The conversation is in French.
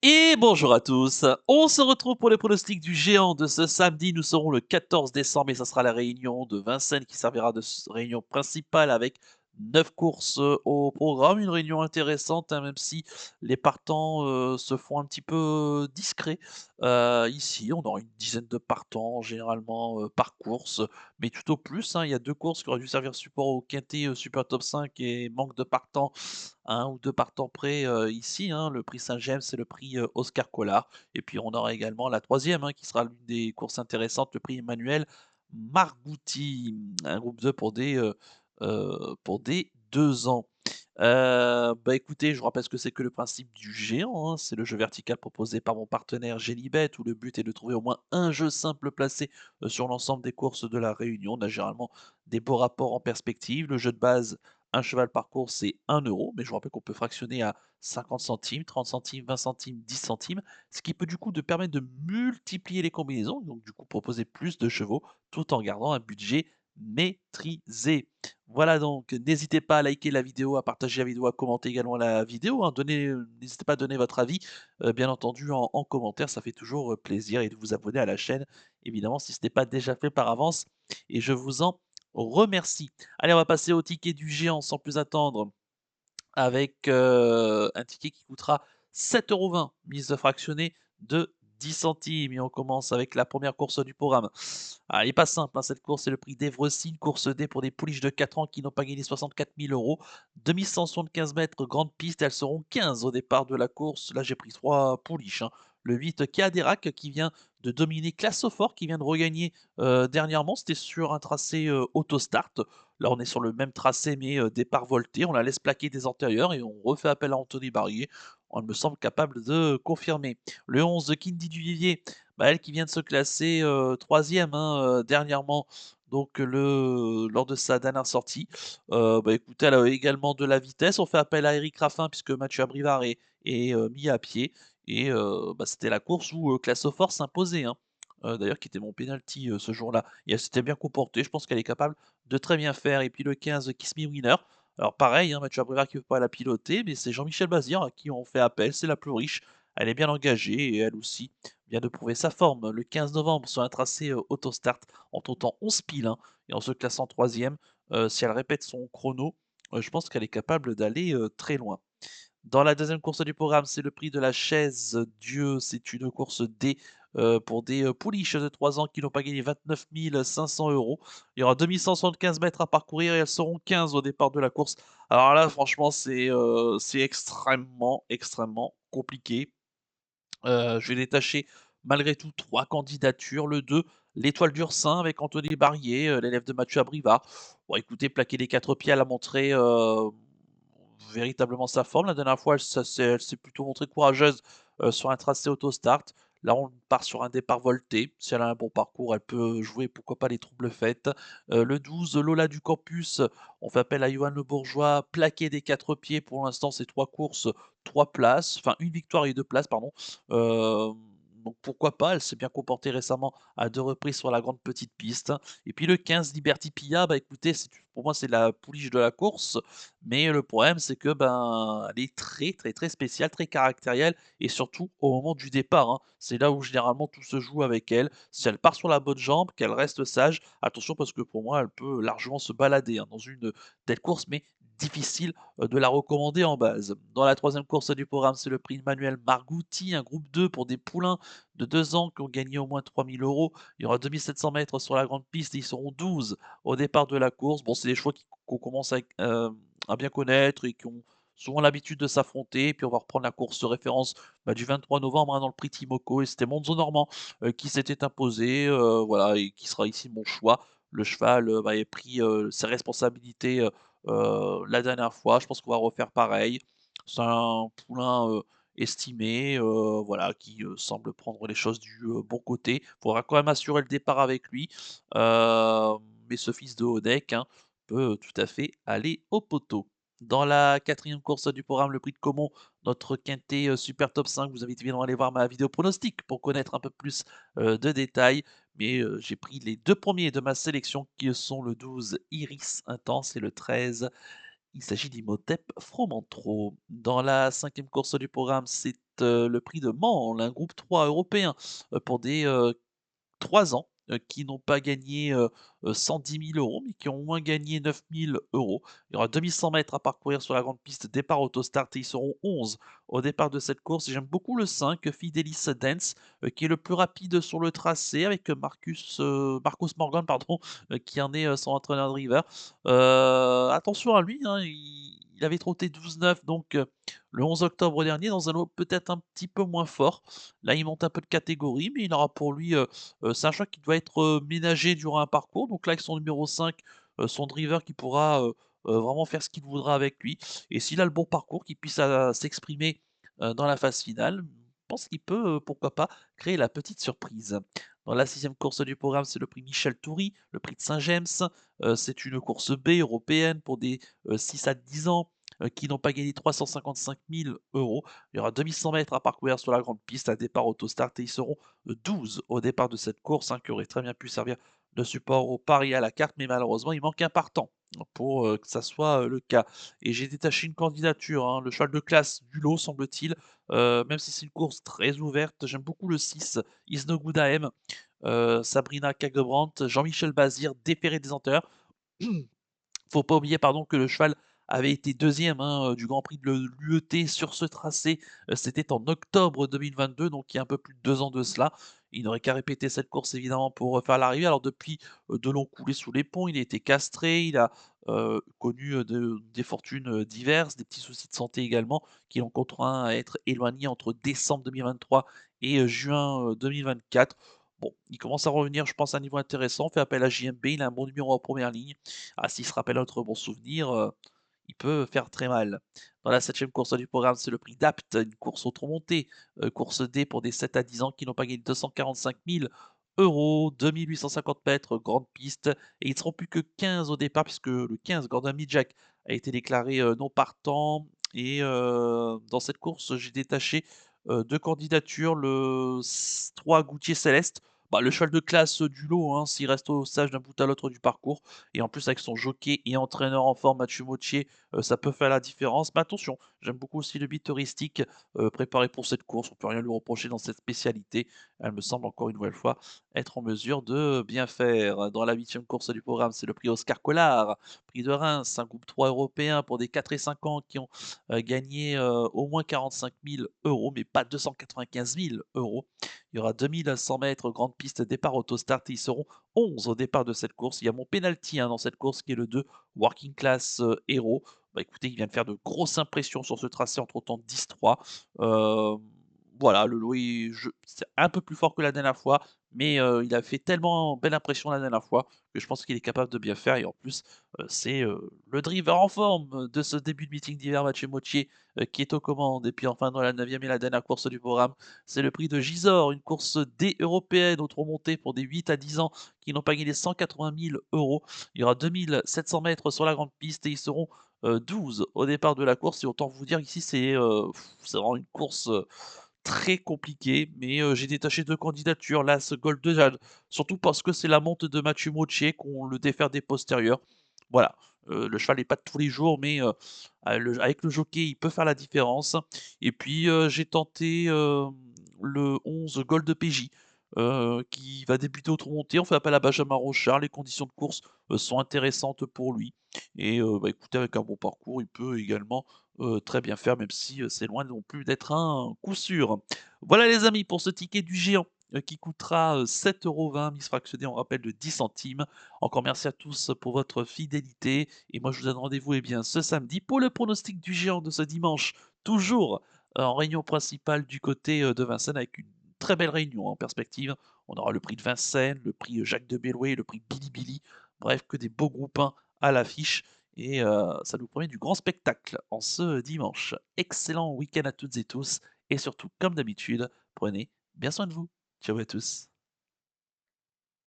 Et bonjour à tous. On se retrouve pour les pronostics du géant de ce samedi. Nous serons le 14 décembre et ça sera la réunion de Vincennes qui servira de réunion principale avec 9 courses au programme. Une réunion intéressante, hein, même si les partants se font un petit peu discrets. Ici, on aura une dizaine de partants généralement par course, mais tout au plus, hein. Il y a deux courses qui auraient dû servir support au quintet Super Top 5 et manque de partants un ou 2 partants près, ici, hein, le prix Saint-James et le prix, Oscar Collard et puis on aura également la troisième, hein, qui sera l'une des courses intéressantes, le prix Emmanuel Margouti, un groupe 2 pour des 2 ans. Bah, écoutez, je vous rappelle ce que c'est que le principe du géant, hein. C'est le jeu vertical proposé par mon partenaire Génibet, où le but est de trouver au moins un jeu simple placé, sur l'ensemble des courses de la réunion. On a généralement des beaux rapports en perspective. Le jeu de base, un cheval par course, c'est 1 €, mais je vous rappelle qu'on peut fractionner à 50 centimes, 30 centimes, 20 centimes, 10 centimes, ce qui peut du coup de permettre de multiplier les combinaisons, donc du coup proposer plus de chevaux, tout en gardant un budget maîtrisé. Voilà donc, n'hésitez pas à liker la vidéo, à partager la vidéo, à commenter également la vidéo, hein. N'hésitez pas à donner votre avis, bien entendu en commentaire, ça fait toujours, plaisir et de vous abonner à la chaîne, évidemment si ce n'est pas déjà fait par avance et je vous en remercie. Allez, on va passer au ticket du géant sans plus attendre avec, un ticket qui coûtera 7,20 €, mise fractionnée de 10 centimes et on commence avec la première course du programme. Ah, elle est pas simple, hein, cette course, c'est le prix d'Evrecy, une course D pour des pouliches de 4 ans qui n'ont pas gagné 64 000 €. 2175 mètres, grande piste, elles seront 15 au départ de la course. Là, j'ai pris 3 pouliches, hein. Le 8, Cadérac, qui vient de dominer Classofort, qui vient de regagner dernièrement. C'était sur un tracé autostart. Là, on est sur le même tracé, mais départ volté. On la laisse plaquer des antérieurs et on refait appel à Anthony Barrier. On me semble capable de confirmer. Le 11, Kindy Duvivier, bah, elle qui vient de se classer 3e, hein, dernièrement, donc lors de sa dernière sortie. Bah, écoutez, elle a également de la vitesse. On fait appel à Eric Raffin puisque Mathieu Abrivard est mis à pied et bah, c'était la course où Classofort s'imposait, hein. D'ailleurs qui était mon penalty, ce jour-là et elle s'était bien comportée. Je pense qu'elle est capable de très bien faire et puis le 15, Kiss Me Winner. Alors pareil, hein, Mathieu Abrivard qui ne veut pas la piloter, mais c'est Jean-Michel Bazir à qui on fait appel, c'est la plus riche. Elle est bien engagée et elle aussi vient de prouver sa forme. Le 15 novembre sur un tracé, autostart en tentant 11 piles, hein, et en se classant 3e, si elle répète son chrono, je pense qu'elle est capable d'aller, très loin. Dans la deuxième course du programme, c'est le prix de la chaise Dieu. C'est une course D, pour des, pouliches de 3 ans qui n'ont pas gagné 29 500 €. Il y aura 2175 mètres à parcourir et elles seront 15 au départ de la course. Alors là, franchement, c'est extrêmement, extrêmement compliqué. Je vais détacher malgré tout 3 candidatures. Le 2, l'Étoile d'Ursin avec Anthony Barrier, l'élève de Mathieu Abrivard. Bon écoutez, plaquer les 4 pieds, elle a montré, véritablement sa forme. La dernière fois, elle s'est plutôt montrée courageuse, sur un tracé autostart. Là, on part sur un départ volté. Si elle a un bon parcours, elle peut jouer, pourquoi pas, les troubles faites. Le 12, Lola du Campus, on fait appel à Johan Le Bourgeois, plaqué des 4 pieds. Pour l'instant, c'est 3 courses, 3 places, enfin 1 victoire et 2 places, pardon. Hem, donc pourquoi pas, elle s'est bien comportée récemment à 2 reprises sur la grande petite piste. Et puis le 15, Liberty Pia, bah écoutez, pour moi, c'est la pouliche de la course. Mais le problème, c'est que, ben, elle est très, très, très spéciale, très caractérielle et surtout au moment du départ, hein. C'est là où généralement tout se joue avec elle. Si elle part sur la bonne jambe, qu'elle reste sage, attention parce que pour moi, elle peut largement se balader, hein, dans une telle course, mais difficile, de la recommander en base. Dans la troisième course du programme, c'est le prix Manuel Margouti, un groupe 2 pour des poulains de 2 ans qui ont gagné au moins 3 000 €. Il y aura 2 700 mètres sur la grande piste et ils seront 12 au départ de la course. Bon, c'est des choix qu'on commence à bien connaître et qui ont souvent l'habitude de s'affronter. Puis on va reprendre la course de référence, bah, du 23 novembre, hein, dans le prix Timoko et c'était Monzo Normand, qui s'était imposé, voilà et qui sera ici mon choix. Le cheval, bah, avait pris, ses responsabilités, la dernière fois. Je pense qu'on va refaire pareil. C'est un poulain, estimé, voilà, qui, semble prendre les choses du, bon côté. Faudra quand même assurer le départ avec lui, mais ce fils de Hodek, hein, peut tout à fait aller au poteau. Dans la quatrième course du programme, le prix de Comont, notre quintet, super top 5, vous invite évidemment à aller voir ma vidéo pronostic pour connaître un peu plus, de détails. Mais, j'ai pris les 2 premiers de ma sélection qui sont le 12 Iris Intense et le 13, il s'agit d'Imhotep Fromantro. Dans la cinquième course du programme, c'est le prix de Mansle, un groupe 3 européen, pour des, 3 ans, qui n'ont pas gagné, 110 000 €, mais qui ont au moins gagné 9 000 €. Il y aura 2 100 mètres à parcourir sur la grande piste départ Autostart et ils seront 11 au départ de cette course et j'aime beaucoup le 5, Fidelis Dance, qui est le plus rapide sur le tracé avec, Marcus Morgan pardon, qui en est, son entraîneur driver. Attention à lui, hein, il avait trotté 12,9 donc le 11 octobre dernier dans un lot peut-être un petit peu moins fort. Là, il monte un peu de catégorie, mais il aura pour lui, c'est un choix qui doit être, ménagé durant un parcours. Donc là, avec son numéro 5, son driver qui pourra, vraiment faire ce qu'il voudra avec lui et s'il a le bon parcours, qu'il puisse, s'exprimer, dans la phase finale, je pense qu'il peut, pourquoi pas, créer la petite surprise. Dans la 6e course du programme, c'est le prix Michel Toury, le prix de Saint-James. C'est une course B européenne pour des, 6 à 10 ans, qui n'ont pas gagné 355 000 €. Il y aura 2 100 mètres à parcourir sur la grande piste, à départ Autostart et ils seront 12 au départ de cette course, hein, qui aurait très bien pu servir de support au pari à la carte, mais malheureusement, il manque un partant pour que ça soit le cas. Et j'ai détaché une candidature, hein, le cheval de classe du lot, semble-t-il, même si c'est une course très ouverte. J'aime beaucoup le 6, Is No Good AM, Sabrina Kagebrandt, Jean-Michel Bazir, Déféré des Anteurs. Faut pas oublier pardon que le cheval avait été 2e, hein, du Grand Prix de l'UET sur ce tracé, c'était en octobre 2022, donc il y a un peu plus de 2 ans de cela. Il n'aurait qu'à répéter cette course évidemment pour, faire l'arrivée. Alors depuis, de longs coulées sous les ponts, il a été castré, il a, connu, des fortunes, diverses, des petits soucis de santé également, qui l'ont contraint à être éloigné entre décembre 2023 et juin, 2024. Bon, il commence à revenir, je pense, à un niveau intéressant, fait appel à JMB, il a un bon numéro en première ligne. Ah, s'il se rappelle un autre bon souvenir, il peut faire très mal. Dans la 7e course du programme, c'est le prix d'Apt, une course automontée, course D pour des 7 à 10 ans qui n'ont pas gagné 245 000 €, 2 850 mètres, grande piste et ils ne seront plus que 15 au départ puisque le 15, Gordon Midjack, a été déclaré, non partant et dans cette course, j'ai détaché, 2 candidatures, le 3 Goutier Céleste, bah, le cheval de classe, du lot, hein, s'il reste au sage d'un bout à l'autre du parcours et en plus avec son jockey et entraîneur en forme Mathieu Mottier, ça peut faire la différence. Mais attention, j'aime beaucoup aussi le beat touristique, préparé pour cette course. On peut rien lui reprocher dans cette spécialité. Elle me semble encore une nouvelle fois être en mesure de bien faire. Dans la 8e course du programme, c'est le prix Oscar Collard, prix de Reims, un groupe 3 européen pour des 4 et 5 ans qui ont, gagné, au moins 45 000 €, mais pas 295 000 €. Il y aura 2 100 mètres, grande piste, départ Autostart et ils seront 11 au départ de cette course. Il y a mon penalty, hein, dans cette course qui est le 2 Working Class, Hero. Bah, écoutez, il vient de faire de grosses impressions sur ce tracé en trottant 10-3. Hem, voilà, le lot est c'est un peu plus fort que la dernière fois, mais il a fait tellement belle impression la dernière fois que je pense qu'il est capable de bien faire et en plus, c'est, le driver en forme de ce début de meeting d'hiver, Mathieu Mottier, qui est aux commandes et puis enfin dans la 9e et la dernière course du programme, c'est le prix de Gisors, une course D européenne autre montée pour des 8 à 10 ans qui n'ont pas gagné 180 000 €. Il y aura 2 700 mètres sur la grande piste et ils seront, 12 au départ de la course et autant vous dire ici c'est vraiment une course, très compliquée, mais j'ai détaché 2 candidatures, l'As Gold de Jade, surtout parce que c'est la monte de Mathieu Mottier qu'on le défère des postérieurs. Voilà, le cheval n'est pas de tous les jours, mais avec le jockey, il peut faire la différence et puis, j'ai tenté, le 11 Gold PJ, qui va débuter au trot monté. On fait appel à Benjamin Rochard. Les conditions de course, sont intéressantes pour lui et bah, écoutez, avec un bon parcours, il peut également, très bien faire, même si, c'est loin non plus d'être un coup sûr. Voilà les amis pour ce ticket du géant, qui coûtera, 7,20 €, mise fractionnée, on rappelle, de 10 centimes. Encore merci à tous pour votre fidélité et moi je vous donne rendez-vous, eh bien, ce samedi pour le pronostic du géant de ce dimanche, toujours, en réunion principale du côté, de Vincennes avec une très belle réunion en perspective. On aura le prix de Vincennes, le prix, Jacques de Bellouet, le prix Billy Billy. Bref, que des beaux groupins à l'affiche et ça nous promet du grand spectacle en ce dimanche. Excellent week-end à toutes et tous et surtout, comme d'habitude, prenez bien soin de vous. Ciao à tous.